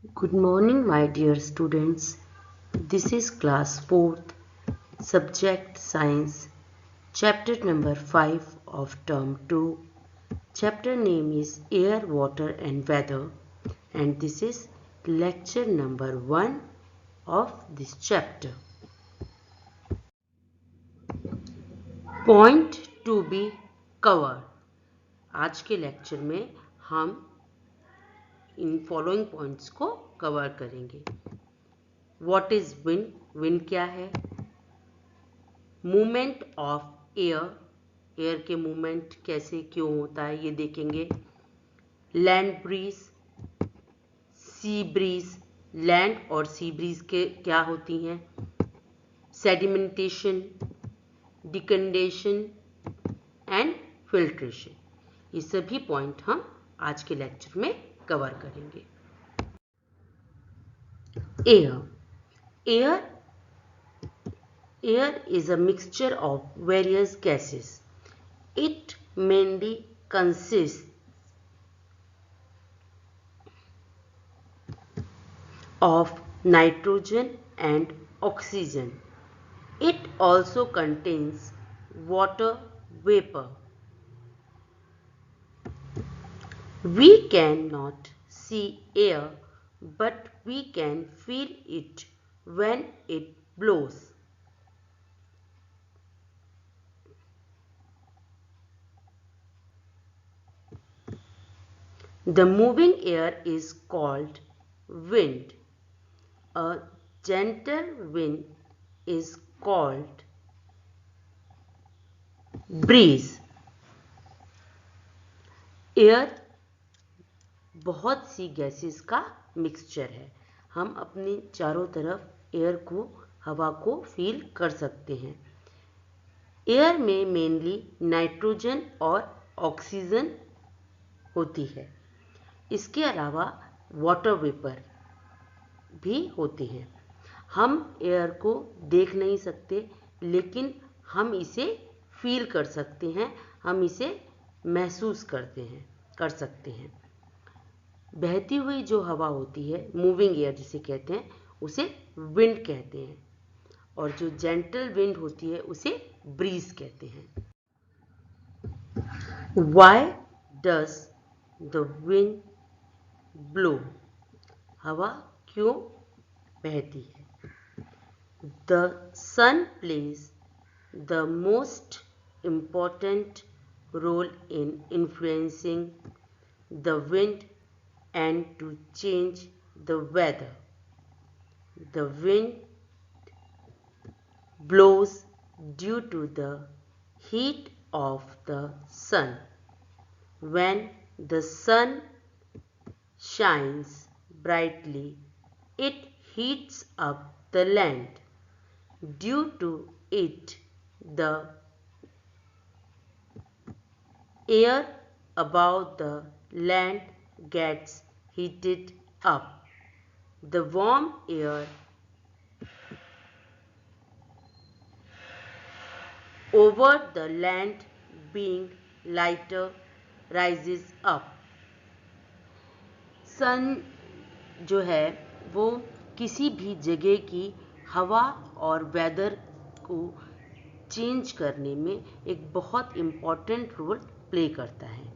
Good morning, my dear students. This is class 4th, subject science, chapter number 5 of term 2. Chapter name is Air, Water and Weather, and this is lecture number 1 of this chapter. Point to be covered. आज के lecture में हम in following points को cover करेंगे. What is wind? Wind क्या है? Movement of air, air के movement कैसे क्यों होता है ये देखेंगे. Land breeze, sea breeze, land और सी ब्रीज के क्या होती हैं. सेडिमेंटेशन, डिकंडेशन एंड फिल्ट्रेशन, ये सभी पॉइंट हम आज के लेक्चर में कवर करेंगे. Air is a mixture of various gases. It mainly consists of nitrogen and oxygen. It also contains water vapor. We cannot see air, but we can feel it when it blows. The moving air is called wind. A gentle wind is called breeze. Air बहुत सी gases का mixture है. हम अपने चारों तरफ air को, हवा को फील कर सकते हैं. एयर में मेनली नाइट्रोजन और ऑक्सीजन होती है. इसके अलावा वाटर वेपर भी होते हैं. हम एयर को देख नहीं सकते, लेकिन हम इसे फील कर सकते हैं, हम इसे महसूस कर सकते हैं. बहती हुई जो हवा होती है, मूविंग एयर जिसे कहते हैं, उसे विंड कहते हैं, और जो जेंटल विंड होती है उसे ब्रीज कहते हैं. Why does the wind blow? हवा क्यों बहती है? The sun plays the most important role in influencing the wind and to change the weather. The wind blows due to the heat of the sun. When the sun shines brightly, it heats up the land. Due to it, the air above the land gets heated up. The warm air over the land, being lighter, rises up. सन जो है वो किसी भी जगह की हवा और weather को चेंज करने में एक बहुत इम्पॉर्टेंट रोल प्ले करता है.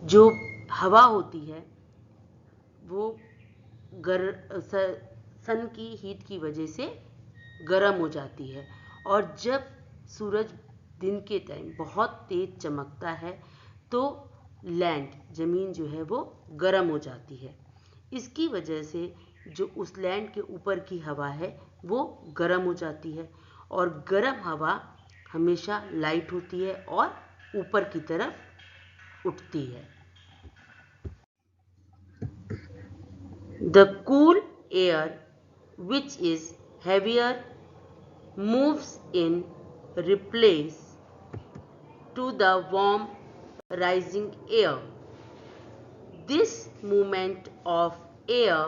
जो हवा होती है वो सन की हीट की वजह से गर्म हो जाती है, और जब सूरज दिन के टाइम बहुत तेज चमकता है तो लैंड, ज़मीन जो है वो गर्म हो जाती है. इसकी वजह से जो उस लैंड के ऊपर की हवा है वो गर्म हो जाती है, और गर्म हवा हमेशा लाइट होती है और ऊपर की तरफ उठती है. The cool air, which is heavier, moves in replace to the warm rising air. This movement of air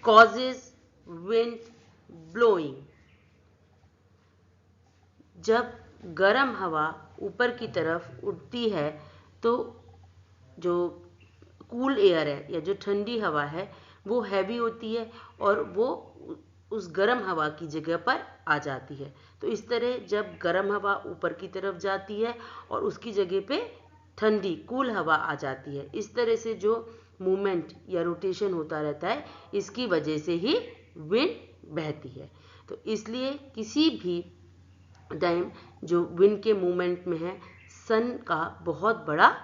causes wind blowing. जब गर्म हवा ऊपर की तरफ उठती है तो जो कूल एयर है या जो ठंडी हवा है वो हैवी होती है और वो उस गर्म हवा की जगह पर आ जाती है। तो इस तरह जब गर्म हवा ऊपर की तरफ जाती है और उसकी जगह पे ठंडी कूल हवा आ जाती है, इस तरह से जो मूवमेंट या रोटेशन होता रहता है, इसकी वजह से ही विंड बहती है। तो इसलिए किसी भी टाइम जो विंड के मूवमेंट में है, सन का बहुत बड़ा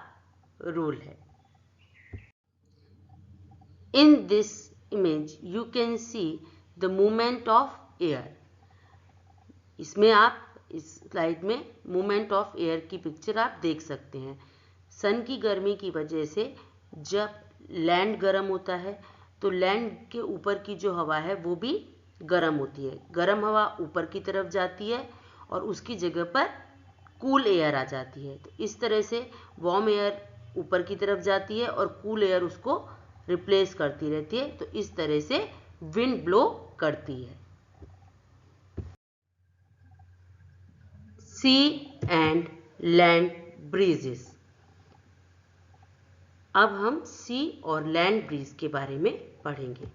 रोल है। In this image you can see the movement of air. इसमें आप इस स्लाइड में मूवमेंट ऑफ एयर की पिक्चर आप देख सकते हैं। सन की गर्मी की वजह से जब लैंड गर्म होता है तो लैंड के ऊपर की जो हवा है वो भी गर्म होती है। गर्म हवा ऊपर की तरफ जाती है और उसकी जगह पर कूल एयर आ जाती है। तो इस तरह से वार्म एयर ऊपर की तरफ जाती है और कूल एयर उसको रिप्लेस करती रहती है। तो इस तरह से विंड ब्लो करती है। सी एंड लैंड ब्रीजेस। अब हम सी और लैंड ब्रीज के बारे में पढ़ेंगे।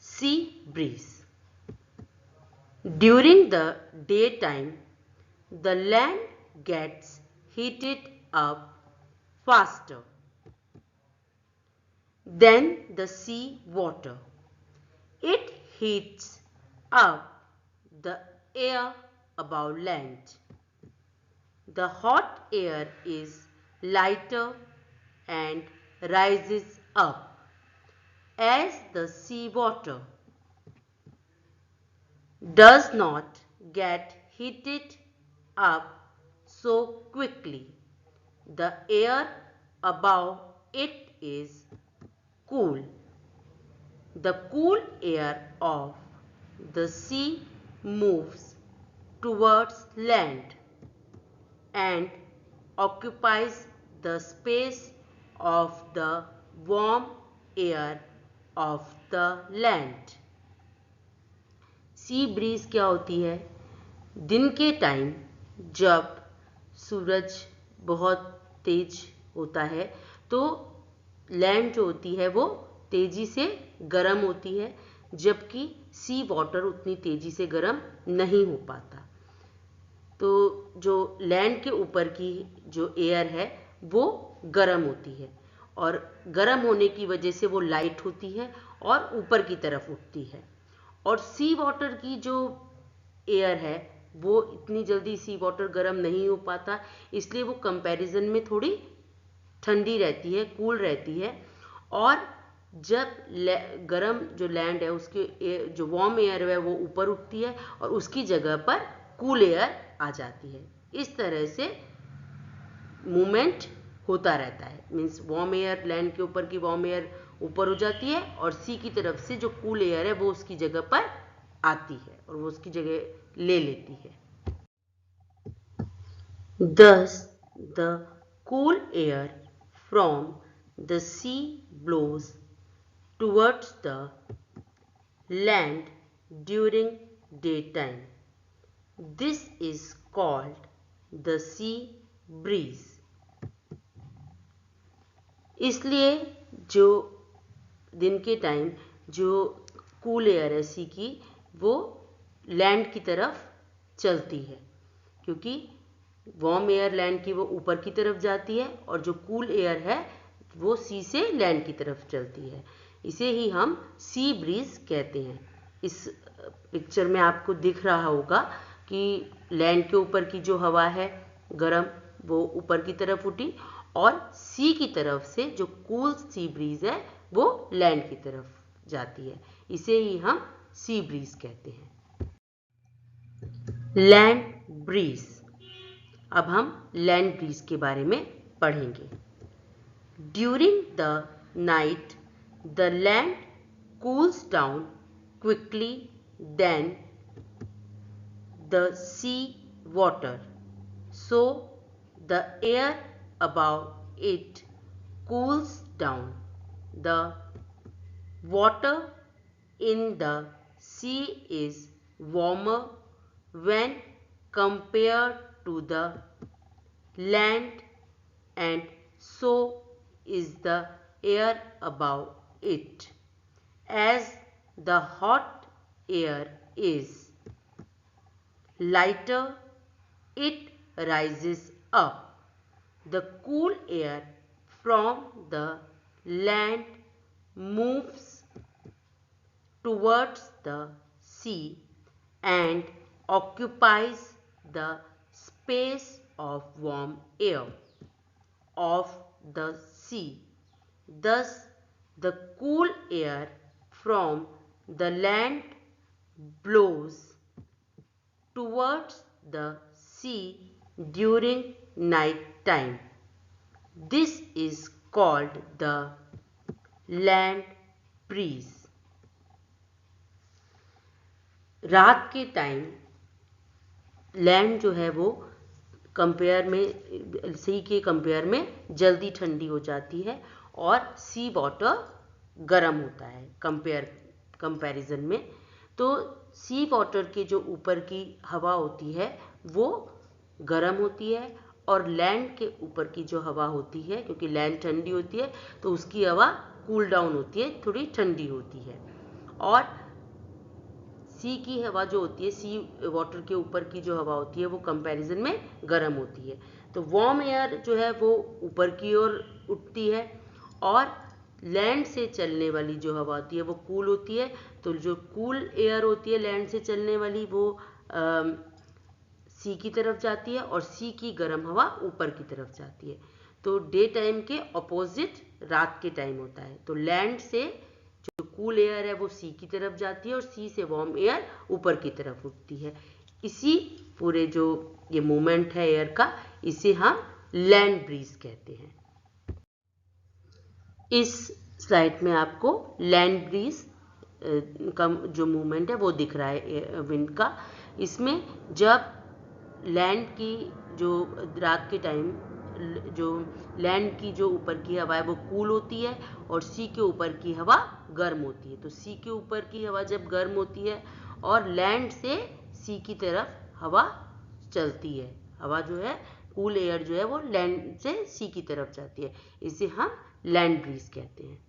Sea breeze. During the day time the land gets heated up faster than the sea water. It heats up the air above land. The hot air is lighter and rises up as the sea water does not get heated up so quickly. The air above it is cool. The cool air of the sea moves towards land and occupies the space of the warm air of the land. Sea breeze क्या होती है? दिन के time जब सूरज बहुत तेज होता है तो लैंड जो होती है वो तेजी से गर्म होती है, जबकि सी वाटर उतनी तेजी से गर्म नहीं हो पाता। तो जो लैंड के ऊपर की जो एयर है वो गर्म होती है और गर्म होने की वजह से वो लाइट होती है और ऊपर की तरफ उठती है। और सी वाटर की जो एयर है वो इतनी जल्दी सी वाटर गर्म नहीं हो पाता, इसलिए वो कंपैरिजन में थोड़ी ठंडी रहती है, कूल रहती है। और जब गर्म जो लैंड है उसके जो वार्म एयर है वो ऊपर उठती है और उसकी जगह पर कूल एयर आ जाती है। इस तरह से मूवमेंट होता रहता है। मीन्स वार्म एयर, लैंड के ऊपर की वार्म एयर ऊपर हो जाती है और सी की तरफ से जो कूल एयर है वो उसकी जगह पर आती है और वो उसकी जगह ले लेती है। Thus the cool air from the sea blows towards the land during daytime. This is called the sea breeze. इसलिए जो दिन के टाइम जो कूल एयर है सी की वो लैंड की तरफ चलती है, क्योंकि वार्म एयर लैंड की वो ऊपर की तरफ जाती है और जो कूल एयर है वो सी से लैंड की तरफ चलती है। इसे ही हम सी ब्रीज कहते हैं। इस पिक्चर में आपको दिख रहा होगा कि लैंड के ऊपर की जो हवा है गर्म वो ऊपर की तरफ उठी और सी की तरफ से जो कूल सी ब्रीज है वो लैंड की तरफ जाती है। इसे ही हम सी ब्रीज कहते हैं। Land breeze. अब हम लैंड ब्रीज के बारे में पढ़ेंगे। During the night the land cools down quickly than the sea water, so the air above it cools down. The water in the sea is warmer when compared to the land and so is the air above it. As the hot air is lighter, it rises up. The cool air from the land moves towards the sea and occupies the space of warm air of the sea. Thus, the cool air from the land blows towards the sea during night time. This is called the land breeze. रात के time land जो है वो compare में सी के compare में जल्दी ठंडी हो जाती है और सी वाटर गर्म होता है कंपैरिजन में। तो सी वाटर के जो ऊपर की हवा होती है वो गर्म होती है और लैंड के ऊपर की जो हवा होती है, क्योंकि लैंड ठंडी होती है तो उसकी हवा कूल डाउन होती है, थोड़ी ठंडी होती है। और सी की हवा जो होती है, सी वाटर के ऊपर की जो हवा होती है वो कंपैरिजन में गर्म होती है। तो वार्म एयर जो है वो ऊपर की ओर उठती है और लैंड से चलने वाली जो हवा होती है वो कूल होती है। तो जो कूल एयर होती है लैंड से चलने वाली वो सी की तरफ जाती है और सी की गर्म हवा ऊपर की तरफ जाती है। तो डे टाइम के ऑपोजिट रात के टाइम होता है। तो लैंड से जो कूल एयर है वो सी की तरफ जाती है और सी से वार्म एयर ऊपर की तरफ उठती है। इसी पूरे जो ये मूवमेंट है एयर का, इसे हम लैंड ब्रीज कहते हैं। इस स्लाइड में आपको लैंड ब्रीज का जो मूवमेंट है वो दिख रहा है विंड का। इसमें जब लैंड की जो रात के टाइम जो लैंड की जो ऊपर की हवा है वो कूल होती है और सी के ऊपर की हवा गर्म होती है। तो सी के ऊपर की हवा जब गर्म होती है और लैंड से सी की तरफ हवा चलती है, हवा जो है कूल एयर जो है वो लैंड से सी की तरफ जाती है, इसे हम लैंड ब्रीज कहते हैं।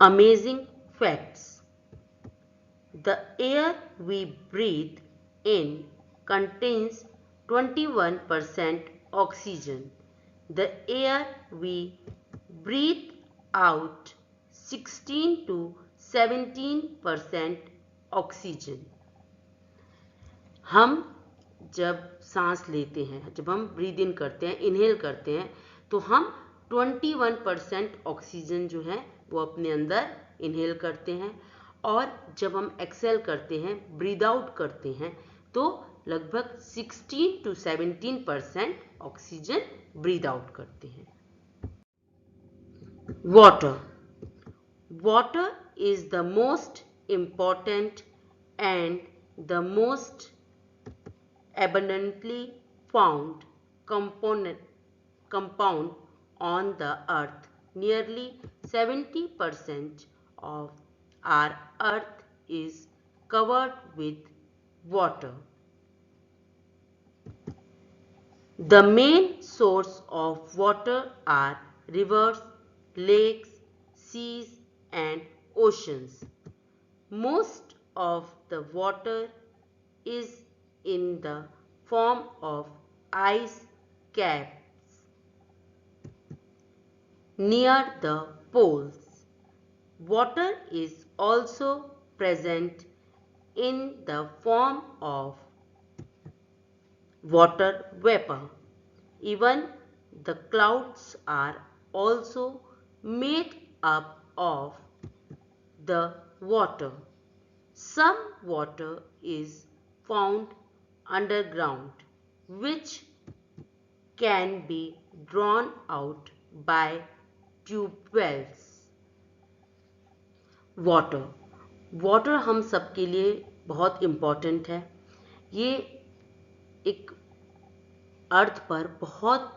Amazing facts. The air we breathe in contains 21% oxygen. The air we breathe out 16 to 17% oxygen. हम जब सांस लेते हैं, जब हम ब्रीद इन करते हैं, इनहेल करते हैं, तो हम 21% ऑक्सीजन जो है वो अपने अंदर इनहेल करते हैं और जब हम एक्सेल करते हैं, ब्रीद आउट करते हैं, तो लगभग 16 to 17% ऑक्सीजन ब्रीद आउट करते हैं। Water. Water is the most important and the most abundantly found compound on the earth. Nearly 70% of our earth is covered with water. The main source of water are rivers, lakes, seas and oceans. Most of the water is in the form of ice caps near the poles. Water is also present in the form of water vapor. Even the clouds are also made up of the water. Some water is found underground, which can be drawn out by tube wells. Water हम सबके लिए बहुत important है। ये एक अर्थ पर बहुत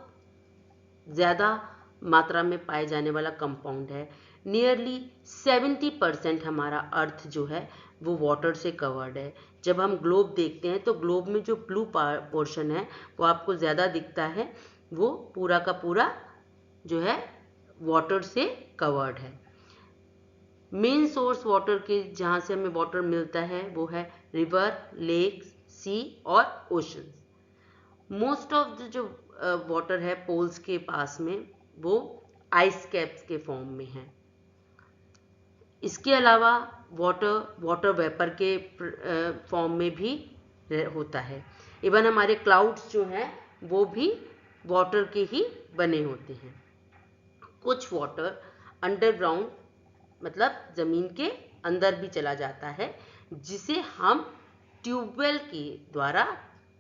ज़्यादा मात्रा में पाए जाने वाला कंपाउंड है। नियरली 70% हमारा अर्थ जो है वो वाटर से कवर्ड है। जब हम ग्लोब देखते हैं तो ग्लोब में जो ब्लू पोर्शन है वो आपको ज़्यादा दिखता है, वो पूरा का पूरा जो है वाटर से कवर्ड है। मेन सोर्स वाटर के जहाँ से हमें वाटर मिलता है वो है रिवर, लेक्स, सी और ओशंस। मोस्ट ऑफ द जो वाटर है पोल्स के पास में वो आइस कैप्स के फॉर्म में है। इसके अलावा वाटर वेपर के फॉर्म में भी होता है। इवन हमारे क्लाउड्स जो हैं वो भी वाटर के ही बने होते हैं। कुछ वाटर अंडरग्राउंड मतलब जमीन के अंदर भी चला जाता है, जिसे हम ट्यूबवेल के द्वारा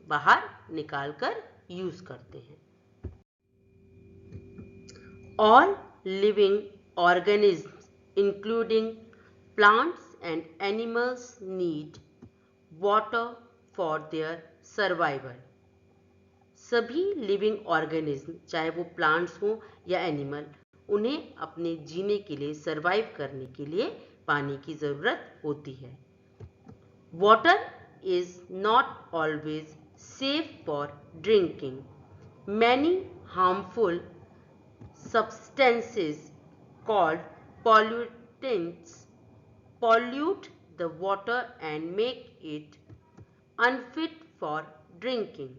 बाहर निकालकर यूज करते हैं। All living organisms including plants and animals need water for their survival. सभी लिविंग ऑर्गेनिज्म, चाहे वो प्लांट्स हो या एनिमल, उन्हें अपने जीने के लिए, सर्वाइव करने के लिए पानी की जरूरत होती है। Water is not always safe for drinking. Many harmful substances called pollutants pollute the water and make it unfit for drinking.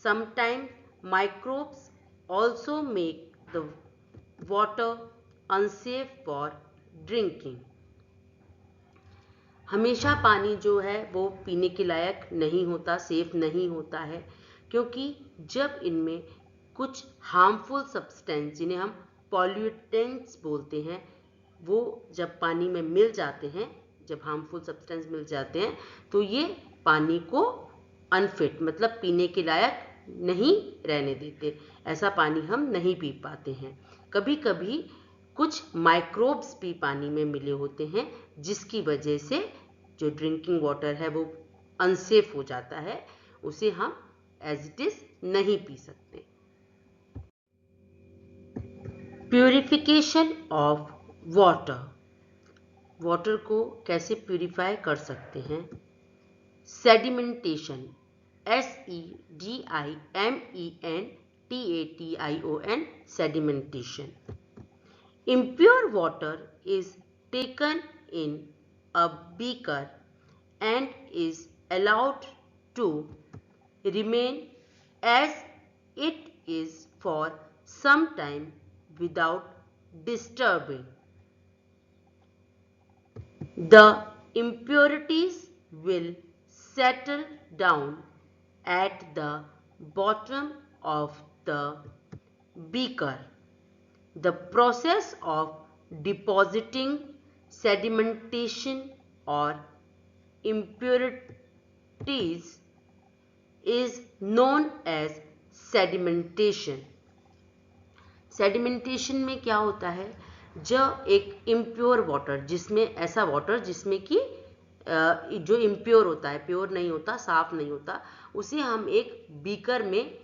Sometimes microbes also make the water unsafe for drinking. हमेशा पानी जो है वो पीने के लायक नहीं होता, सेफ नहीं होता है, क्योंकि जब इनमें कुछ हार्मफुल सब्सटेंस, जिन्हें हम पॉल्यूटेंट्स बोलते हैं, वो जब पानी में मिल जाते हैं, जब हार्मफुल सब्सटेंस मिल जाते हैं, तो ये पानी को अनफिट मतलब पीने के लायक नहीं रहने देते। ऐसा पानी हम नहीं पी पाते हैं। कभी कभी कुछ माइक्रोब्स भी पानी में मिले होते हैं, जिसकी वजह से जो ड्रिंकिंग वाटर है वो अनसेफ हो जाता है, उसे हम एज इट इज नहीं पी सकते। Purification of water. वाटर को कैसे प्यूरिफाई कर सकते हैं? Sedimentation, SEDIMENTATION, sedimentation. Impure water is taken in a beaker and is allowed to remain as it is for some time without disturbing. The impurities will settle down at the bottom of the beaker. The process of depositing sedimentation or impurities is known as sedimentation. Sedimentation में क्या होता है? जब एक impure water, जिसमें ऐसा water जिसमें कि जो इम्प्योर होता है, प्योर नहीं होता, साफ नहीं होता, उसे हम एक बीकर में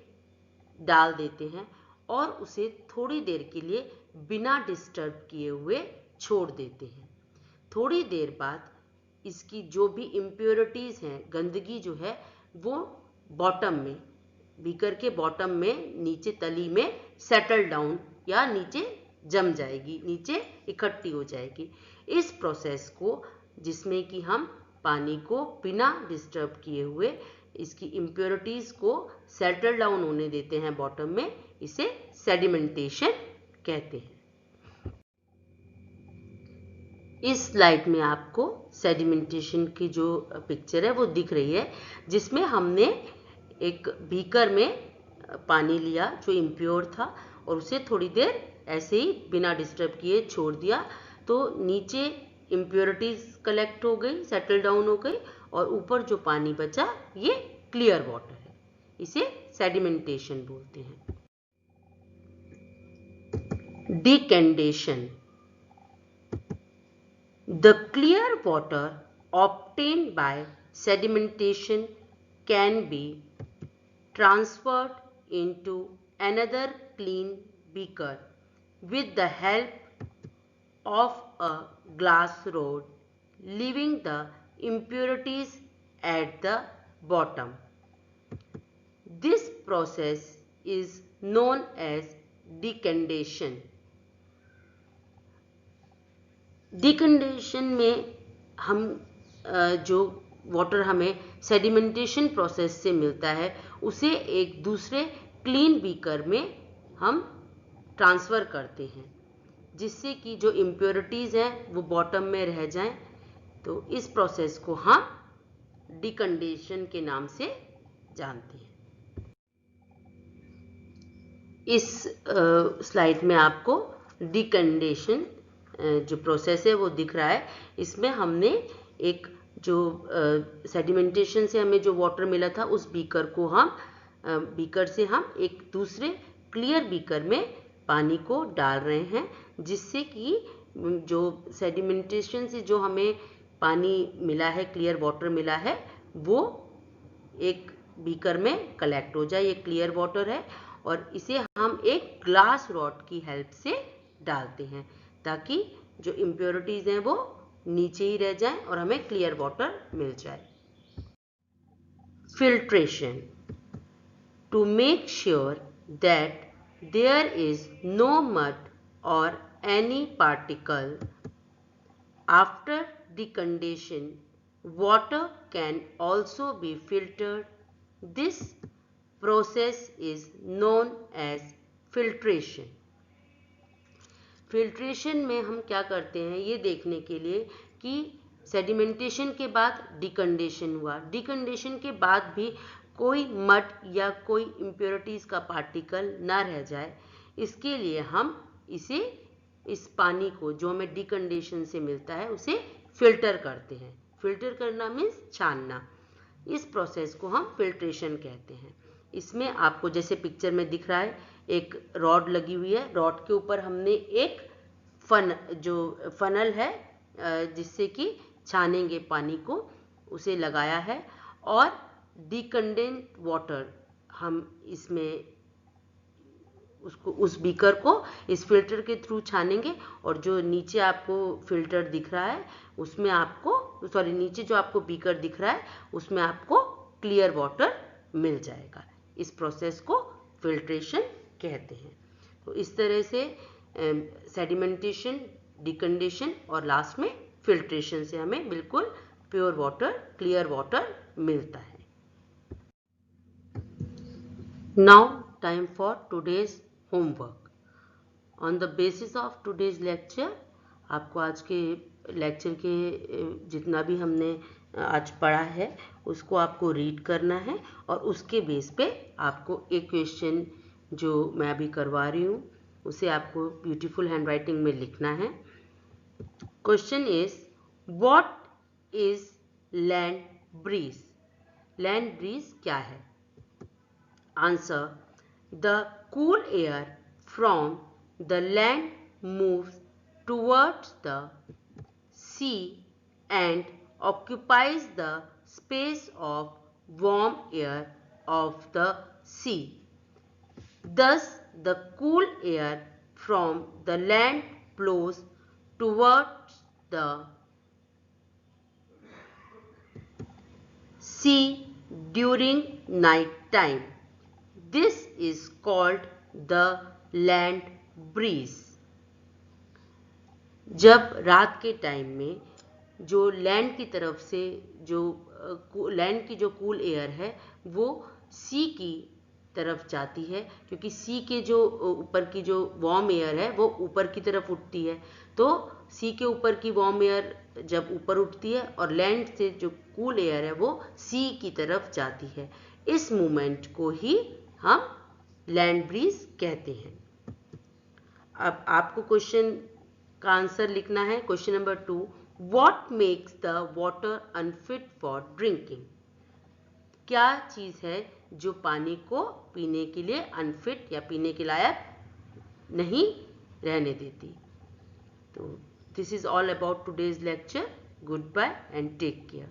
डाल देते हैं और उसे थोड़ी देर के लिए बिना डिस्टर्ब किए हुए छोड़ देते हैं। थोड़ी देर बाद इसकी जो भी इम्प्योरिटीज हैं, गंदगी जो है, वो बॉटम में, बीकर के बॉटम में, नीचे तली में सेटल डाउन या नीचे जम जाएगी, नीचे इकट्ठी हो जाएगी। इस प्रोसेस को, जिसमें कि हम पानी को बिना डिस्टर्ब किए हुए इसकी इम्प्योरिटीज को सेटल डाउन होने देते हैं बॉटम में, इसे सेडिमेंटेशन कहते हैं। इस स्लाइड में आपको सेडिमेंटेशन की जो पिक्चर है वो दिख रही है, जिसमें हमने एक बीकर में पानी लिया जो इम्प्योर था और उसे थोड़ी देर ऐसे ही बिना डिस्टर्ब किए छोड़ दिया, तो नीचे इम्प्योरिटीज कलेक्ट हो गई, सेटल डाउन हो गई, और ऊपर जो पानी बचा ये क्लियर वाटर है। इसे सेडिमेंटेशन बोलते हैं। डिकेंडेशन, the clear water obtained by sedimentation can be transferred into another clean beaker with the help of a glass rod, leaving the impurities at the bottom. This process is known as डिकंडेशन। डिकंडेशन में हम जो water हमें sedimentation process से मिलता है उसे एक दूसरे क्लीन बीकर में हम ट्रांसफ़र करते हैं, जिससे कि जो इम्प्योरिटीज़ हैं वो बॉटम में रह जाएं। तो इस प्रोसेस को हम डिकंडेशन के नाम से जानते हैं। इस स्लाइड में आपको डिकंडेशन जो प्रोसेस है वो दिख रहा है। इसमें हमने एक जो सेडिमेंटेशन से हमें जो वाटर मिला था उस बीकर को हम बीकर से हम एक दूसरे क्लियर बीकर में पानी को डाल रहे हैं, जिससे कि जो सेडिमेंटेशन से जो हमें पानी मिला है, क्लियर वाटर मिला है, वो एक बीकर में कलेक्ट हो जाए। ये क्लियर वाटर है और इसे हम एक ग्लास रॉड की हेल्प से डालते हैं ताकि जो इम्प्योरिटीज़ हैं वो नीचे ही रह जाएं और हमें क्लियर वाटर मिल जाए। Filtration. To make sure that there is no mud or any particle after decandation, water can also be filtered. This process is known as filtration. Filtration में हम क्या करते हैं ये देखने के लिए कि सेडिमेंटेशन के बाद डिकंडेशन हुआ, डिकंडेशन के बाद भी कोई मड या कोई इम्प्योरिटीज़ का पार्टिकल ना रह जाए, इसके लिए हम इस पानी को जो हमें डिकंडेशन से मिलता है उसे फिल्टर करते हैं। फिल्टर करना मीन्स छानना। इस प्रोसेस को हम फिल्ट्रेशन कहते हैं। इसमें आपको जैसे पिक्चर में दिख रहा है एक रॉड लगी हुई है, रॉड के ऊपर हमने एक फनल है जिससे कि छानेंगे पानी को, उसे लगाया है और डिकंडेंट वाटर हम इसमें उस बीकर को इस फिल्टर के थ्रू छानेंगे और जो नीचे आपको फिल्टर दिख रहा है उसमें आपको नीचे जो आपको बीकर दिख रहा है उसमें आपको क्लियर वाटर मिल जाएगा। इस प्रोसेस को फिल्ट्रेशन कहते हैं। तो इस तरह से सेडिमेंटेशन, डिकंडेशन और लास्ट में फिल्ट्रेशन से हमें बिल्कुल प्योर वाटर, क्लियर वाटर मिलता है। Now time for today's homework. On the basis of today's lecture, आपको आज के लेक्चर के जितना भी हमने आज पढ़ा है उसको आपको रीड करना है और उसके बेस पे आपको एक क्वेश्चन जो मैं अभी करवा रही हूँ उसे आपको ब्यूटीफुल हैंडराइटिंग में लिखना है। Question is what is land breeze? Land breeze क्या है? Answer, the cool air from the land moves towards the sea and occupies the space of warm air of the sea. Thus, the cool air from the land blows towards the sea during night time. This is called the land breeze. जब रात के time में जो land की तरफ से जो land की जो कूल एयर है वो सी की तरफ जाती है, क्योंकि सी के जो ऊपर की जो वार्म एयर है वो ऊपर की तरफ उठती है, तो सी के ऊपर की वार्म एयर जब ऊपर उठती है और लैंड से जो कूल एयर है वो सी की तरफ जाती है, इस मूवमेंट को ही हम लैंड ब्रीज कहते हैं। अब आपको क्वेश्चन का आंसर लिखना है। Question number 2, What makes the water unfit for drinking? क्या चीज़ है जो पानी को पीने के लिए अनफिट या पीने के लायक नहीं रहने देती? तो this is all about today's lecture. Goodbye and take care.